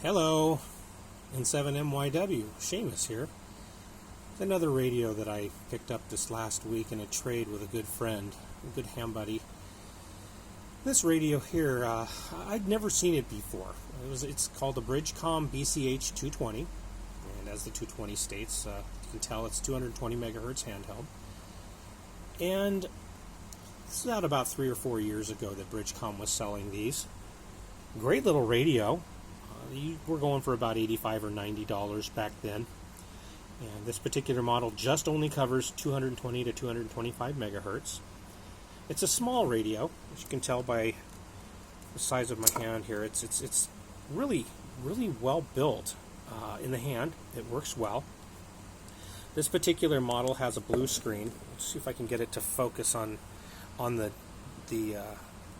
Hello, N7MYW, Seamus here. It's another radio that I picked up this last week in a trade with a good friend, a good ham buddy. This radio here, I'd never seen it before. It's called the Bridgecom BCH-220, and as the 220 states, you can tell it's 220 megahertz handheld. And it's about 3 or 4 years ago that Bridgecom was selling these. Great little radio. We're going for about $85 or $90 back then. And this particular model just only covers 220 to 225 megahertz. It's a small radio, as you can tell by the size of my hand here. It's really well built in the hand. It works well. This particular model has a blue screen. Let's see if I can get it to focus on the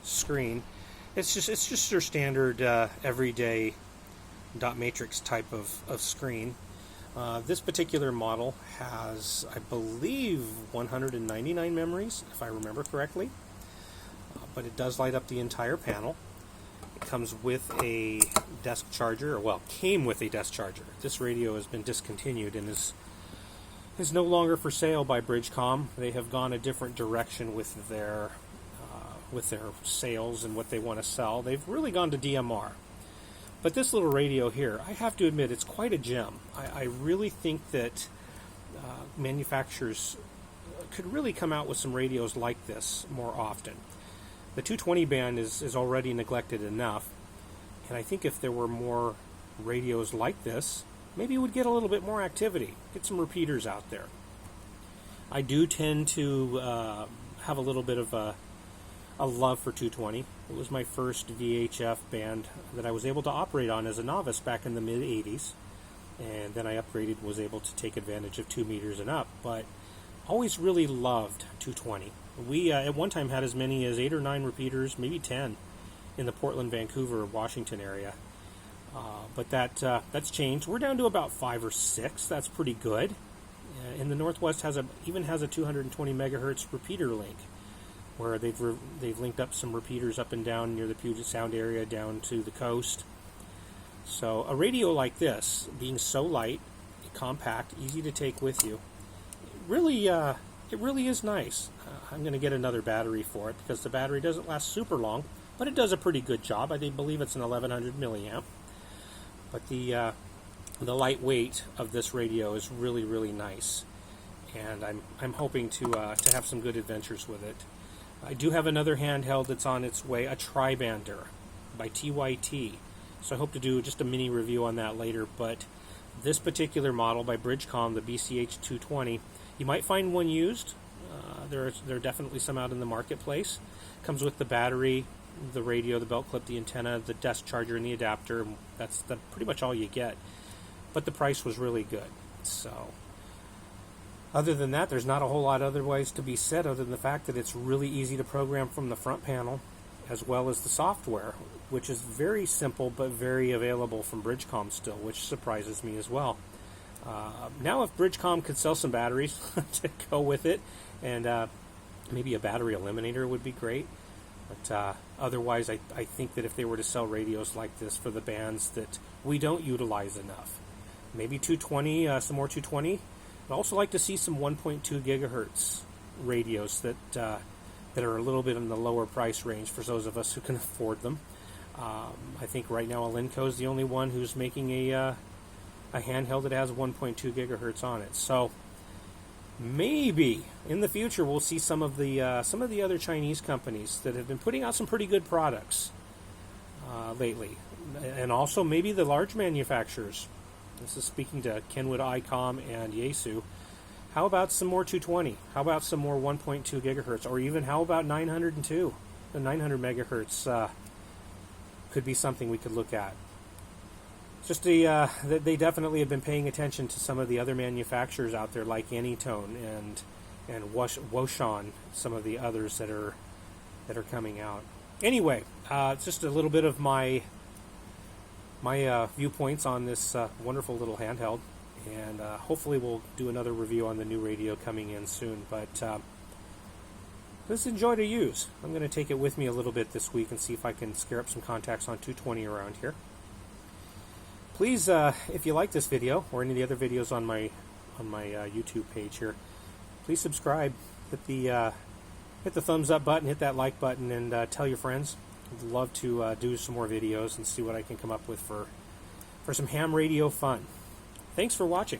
screen. It's just your standard everyday dot matrix type of screen. This particular model has, I believe, 199 memories, if I remember correctly. But it does light up the entire panel. It comes with a desk charger, came with a desk charger. This radio has been discontinued and is no longer for sale by Bridgecom. They have gone a different direction with their sales and what they want to sell. They've really gone to DMR. But this little radio here, I have to admit, it's quite a gem. I really think that manufacturers could really come out with some radios like this more often. The 220 band is already neglected enough, and I think if there were more radios like this, maybe it would get a little bit more activity, get some repeaters out there. I do tend to have a little bit of a love for 220. It was my first VHF band that I was able to operate on as a novice back in the mid-80s, and then I upgraded, was able to take advantage of 2 meters and up, but always really loved 220. We at one time had as many as 8 or 9 repeaters, maybe 10, in the Portland, Vancouver, Washington area. But that's changed. We're down to about 5 or 6. That's pretty good. In the Northwest even has a 220 megahertz repeater link, where they've linked up some repeaters up and down near the Puget Sound area down to the coast. So a radio like this, being so light, compact, easy to take with you, it really is nice. I'm going to get another battery for it because the battery doesn't last super long, but it does a pretty good job. I believe it's an 1100 milliamp. But the lightweight of this radio is really nice, and I'm hoping to have some good adventures with it. I do have another handheld that's on its way, a Tribander by TYT. So I hope to do just a mini review on that later. But this particular model by Bridgecom, the BCH-220, you might find one used. There are definitely some out in the marketplace. Comes with the battery, the radio, the belt clip, the antenna, the desk charger, and the adapter. That's pretty much all you get. But the price was really good. So other than that, there's not a whole lot otherwise to be said other than the fact that it's really easy to program from the front panel, as well as the software, which is very simple but very available from Bridgecom still, which surprises me as well. Now if Bridgecom could sell some batteries to go with it, and maybe a battery eliminator would be great. But otherwise, I think that if they were to sell radios like this for the bands that we don't utilize enough, maybe 220, some more 220. I'd also like to see some 1.2 gigahertz radios that are a little bit in the lower price range for those of us who can afford them. I think right now Alinco is the only one who's making a handheld that has 1.2 gigahertz on it. So maybe in the future we'll see some of the other Chinese companies that have been putting out some pretty good products lately, and also maybe the large manufacturers. This is speaking to Kenwood, ICOM, and Yaesu. How about some more 220? How about some more 1.2 gigahertz? Or even how about 902? The 900 megahertz could be something we could look at. Just they definitely have been paying attention to some of the other manufacturers out there, like Anytone and Woshan, some of the others that are coming out. Anyway, it's just a little bit of my viewpoints on this wonderful little handheld, and hopefully we'll do another review on the new radio coming in soon. But Let's enjoy to use. I'm going to take it with me a little bit this week and see if I can scare up some contacts on 220 around here. Please, if you like this video or any of the other videos on my YouTube page here, please subscribe. Hit the thumbs up button, hit that like button, and tell your friends. I'd love to do some more videos and see what I can come up with for some ham radio fun. Thanks for watching.